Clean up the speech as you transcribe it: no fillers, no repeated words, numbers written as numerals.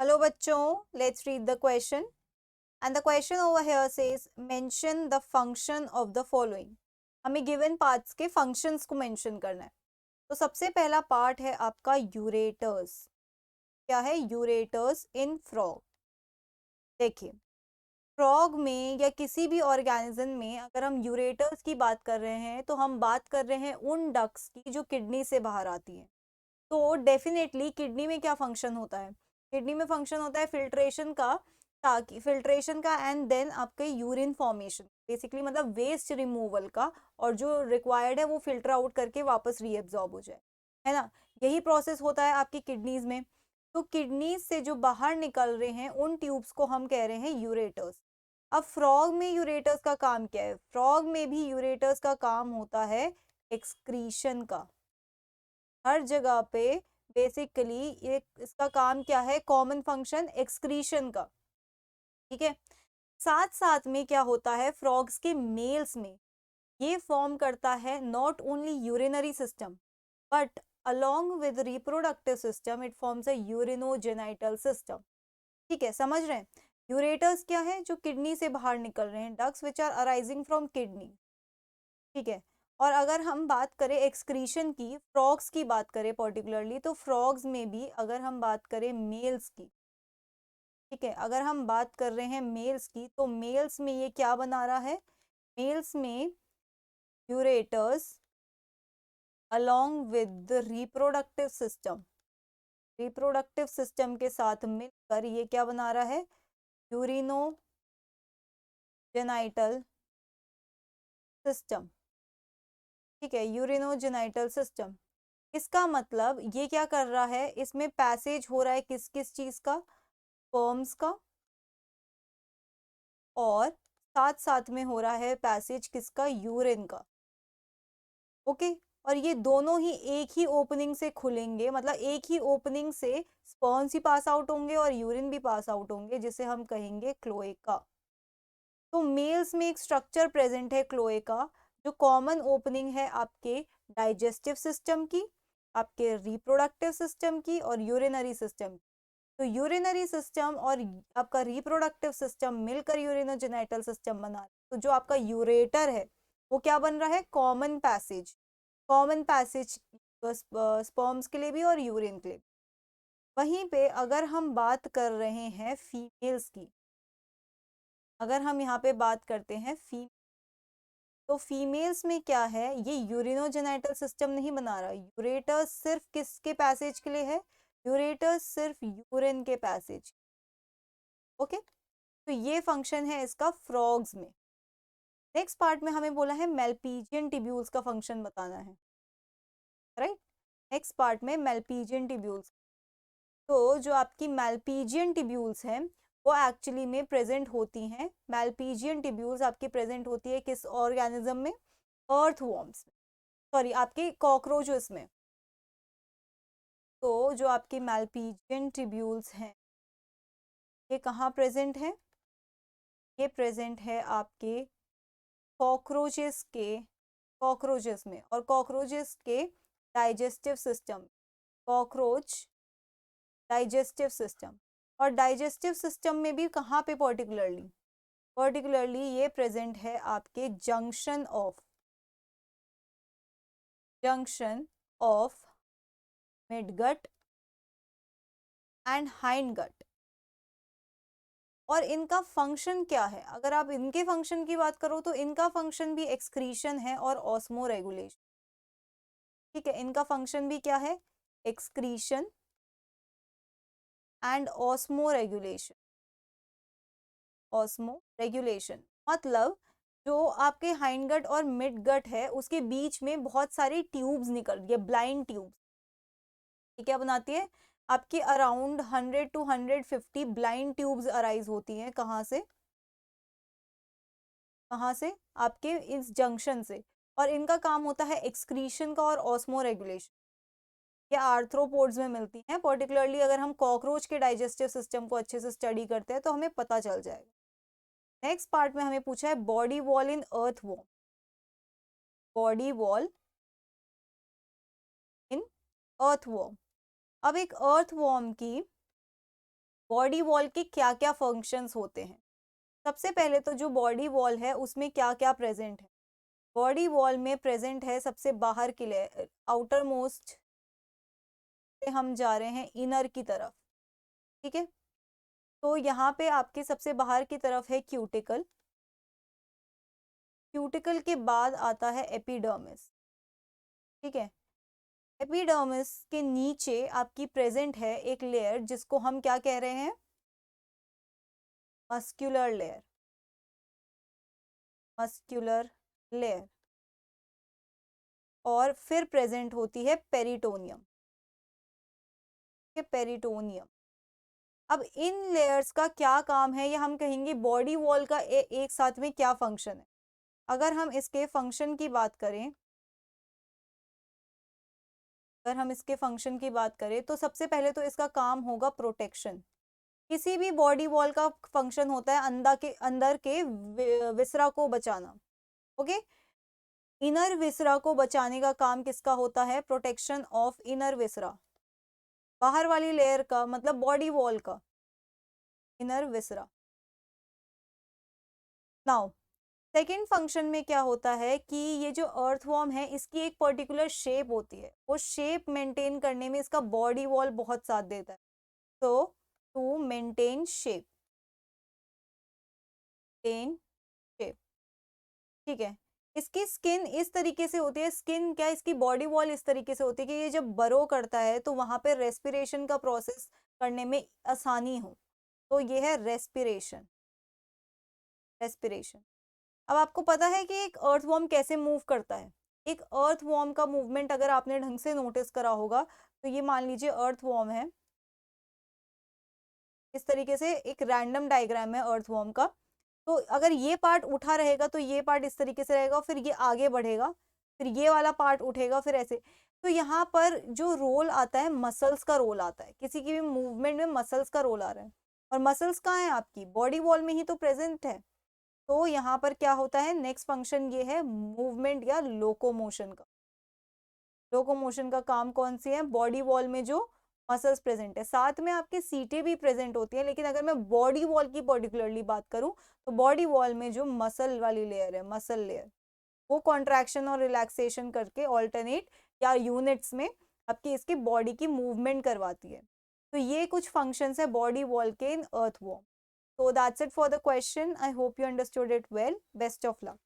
Hello बच्चों, let's read the question. And the question over here says mention the function of the following. हमें given parts के functions को mention करना है. तो सबसे पहला part है आपका ureters. क्या है ureters in frog? देखिए फ्रॉग में या किसी भी ऑर्गेनिज्म में अगर हम यूरेटर्स की बात कर रहे हैं तो हम बात कर रहे हैं उन डक्स की जो किडनी से बाहर आती हैं. तो डेफिनेटली किडनी में क्या फंक्शन होता है? किडनी में फंक्शन होता है फिल्ट्रेशन का, ताकि फिल्ट्रेशन का एंड देन आपके यूरिन फॉर्मेशन, बेसिकली मतलब वेस्ट रिमूवल का, और जो रिक्वायर्ड है वो फिल्टर आउट करके वापस रीएब्जॉर्ब हो जाए, है ना. यही प्रोसेस होता है आपकी किडनीज में. तो किडनीज से जो बाहर निकल रहे हैं उन ट्यूब्स को हम कह रहे हैं यूरेटर्स. अब फ्रॉग में यूरेटर्स का काम क्या है? फ्रॉग में भी यूरेटर्स का काम होता है एक्सक्रीशन का. हर जगह पे बेसिकली ये इसका काम क्या है? कॉमन फंक्शन एक्सक्रीशन का. ठीक है. साथ साथ में क्या होता है फ्रॉग्स के मेल्स में? ये फॉर्म करता है not only urinary system but along with reproductive system it forms a urinogenital system. ठीक है, समझ रहे हैं? यूरेटर्स क्या है? जो किडनी से बाहर निकल रहे हैं, ducts which are arising from kidney. ठीक है. और अगर हम बात करें एक्सक्रीशन की, फ्रॉग्स की बात करें पर्टिकुलरली, तो फ्रॉग्स में भी अगर हम बात करें मेल्स की, ठीक है, अगर हम बात कर रहे हैं मेल्स की, तो मेल्स में ये क्या बना रहा है? मेल्स में ureters along with the reproductive system, reproductive system के साथ मिलकर ये क्या बना रहा है? Urinogenital system. ठीक है, यूरिनोजेनाइटल सिस्टम. इसका मतलब ये क्या कर रहा है? इसमें पैसेज हो रहा है किस किस चीज का? स्पर्म्स का, और साथ साथ में हो रहा है पैसेज किसका? यूरिन का. ओके. और ये दोनों ही एक ही ओपनिंग से खुलेंगे, मतलब एक ही ओपनिंग से स्पर्म्स ही पास आउट होंगे और यूरिन भी पास आउट होंगे, जिसे हम कहेंगे क्लोएका. तो मेल्स में एक स्ट्रक्चर प्रेजेंट है क्लोएका, जो कॉमन ओपनिंग है आपके डाइजेस्टिव सिस्टम की, आपके रिप्रोडक्टिव सिस्टम की और यूरिनरी सिस्टम. तो यूरिनरी सिस्टम और आपका रिप्रोडक्टिव सिस्टम मिलकर यूरिनोजेनाइटल सिस्टम बना रहे हैं. तो जो आपका यूरेटर है वो क्या बन रहा है? Common passage. Common passage sperms के लिए भी और यूरिन के लिए. वहीं पे अगर हम बात कर रहे हैं फीमेल्स की, अगर हम यहाँ पे बात करते हैं तो फीमेल्स में क्या है? ये यूरिनोजेनाइटल सिस्टम नहीं बना रहा. यूरेटर्स सिर्फ किसके पैसेज के लिए है? यूरेटर्स सिर्फ यूरिन के पैसेज. ओके. तो ये फंक्शन है इसका फ्रॉग्स में. नेक्स्ट पार्ट में हमें बोला है मेल्पीजियन टिब्यूल्स का फंक्शन बताना है, राइट. नेक्स्ट पार्ट में मेल्पीजियन टिब्यूल्स. तो जो आपकी मेल्पीजियन टिब्यूल्स हैं वो एक्चुअली में प्रेजेंट होती हैं. मेल्पीजियन टिब्यूल्स आपकी प्रेजेंट होती है किस ऑर्गेनिज्म में? अर्थवॉर्म्स में, सॉरी आपके कॉकरोचेस में. तो जो आपकी मेल्पीजियन टिब्यूल्स हैं ये कहाँ प्रेजेंट है? ये प्रेजेंट है आपके कॉकरोचेस के, कॉकरोचेस में, और कॉकरोचेस के digestive system. Cockroach digestive system. और डाइजेस्टिव सिस्टम में भी कहाँ पे पर्टिकुलरली? पर्टिकुलरली ये प्रेजेंट है आपके junction of midgut and hind gut. और इनका फंक्शन क्या है? अगर आप इनके फंक्शन की बात करो तो इनका फंक्शन भी एक्सक्रीशन है और ऑस्मो रेगुलेशन. ठीक है, इनका फंक्शन भी क्या है? Excretion and osmo regulation. Osmo regulation मतलब जो आपके हाइंड गट और मिड गट है उसके बीच में बहुत सारी ट्यूब्स निकल रही है, ब्लाइंड ट्यूब्स. ये क्या बनाती है? आपकी around 100 to 150 blind tubes arise होती हैं. कहाँ से? कहाँ से? आपके इस जंक्शन से. और इनका काम होता है एक्सक्रीशन का और ऑस्मो रेगुलेशन. ये आर्थ्रोपोड्स में मिलती हैं. पर्टिकुलरली अगर हम कॉकरोच के डाइजेस्टिव सिस्टम को अच्छे से स्टडी करते हैं तो हमें पता चल जाएगा. नेक्स्ट पार्ट में हमें पूछा है बॉडी वॉल इन अर्थवॉर्म. बॉडी वॉल इन अर्थवॉर्म. अब एक अर्थवॉर्म की बॉडी वॉल के क्या क्या फंक्शंस होते हैं। सबसे पहले तो जो बॉडी वॉल है उसमें क्या क्या प्रेजेंट है। बॉडी वॉल में प्रेजेंट है सबसे बाहर की लेयर, आउटर मोस्ट से हम जा रहे हैं इनर की तरफ, ठीक है। तो यहाँ पे आपके सबसे बाहर की तरफ है क्यूटिकल, क्यूटिकल के बाद आता है एपिडर्मिस, ठीक है। एपिडर्मिस के नीचे आपकी प्रेजेंट है एक लेयर जिसको हम क्या कह रहे हैं, मस्क्यूलर लेयर, मस्क्यूलर लेयर। और फिर प्रेजेंट होती है पेरिटोनियम, पेरिटोनियम। अब इन लेयर्स का क्या काम है, या हम कहेंगे बॉडी वॉल का एक साथ में क्या फंक्शन है। अगर हम इसके फंक्शन की बात करें, अगर हम इसके फंक्शन की बात करें तो सबसे पहले तो इसका काम होगा प्रोटेक्शन। किसी भी बॉडी वॉल का फंक्शन होता है अंदर के विसरा को बचाना, ओके। इनर विसरा को बचाने का काम किसका होता है, प्रोटेक्शन ऑफ इनर विसरा, बाहर वाली लेयर का मतलब बॉडी वॉल का इनर विसरा। नाउ सेकेंड फंक्शन में क्या होता है कि ये जो अर्थवॉर्म है इसकी एक पर्टिकुलर शेप होती है, वो शेप मेंटेन करने में इसका बॉडी वॉल बहुत साथ देता है। तो to maintain shape, maintain shape, ठीक है। इसकी स्किन इस तरीके से होती है, स्किन क्या, इसकी बॉडी वॉल इस तरीके से होती है कि ये जब बरो करता है तो वहां पे रेस्पिरेशन का प्रोसेस करने में आसानी हो, तो ये है रेस्पिरेशन, रेस्पिरेशन। अब आपको पता है कि एक अर्थवॉर्म कैसे मूव करता है। एक अर्थवॉर्म का मूवमेंट अगर आपने ढंग से नोटिस करा होगा तो ये मान लीजिए अर्थवॉर्म है, इस तरीके से एक रैंडम डायग्राम है अर्थवॉर्म का। तो अगर ये पार्ट उठा रहेगा तो ये पार्ट इस तरीके से रहेगा, फिर ये आगे बढ़ेगा, फिर ये वाला पार्ट उठेगा, फिर ऐसे। तो यहाँ पर जो रोल आता है मसल्स का रोल आता है, किसी की भी मूवमेंट में मसल्स का रोल आ रहा है। और मसल्स कहाँ है, आपकी बॉडी वॉल में ही तो प्रेजेंट है। तो यहाँ पर क्या होता है, नेक्स्ट फंक्शन ये है मूवमेंट या लोकोमोशन का। लोकोमोशन का काम कौन सी है, बॉडी वॉल में जो मसल्स प्रेजेंट है, साथ में आपके सीटें भी प्रेजेंट होती है। लेकिन अगर मैं बॉडी वॉल की पर्टिकुलरली बात करूं तो बॉडी वॉल में जो मसल वाली लेयर है, मसल लेयर, वो कॉन्ट्रैक्शन और रिलैक्सेशन करके ऑल्टरनेट या यूनिट्स में आपकी इसकी बॉडी की मूवमेंट करवाती है। तो ये कुछ फंक्शंस है बॉडी वॉल के इन earthworm. So that's it for the question. I hope you understood it well. Best of luck.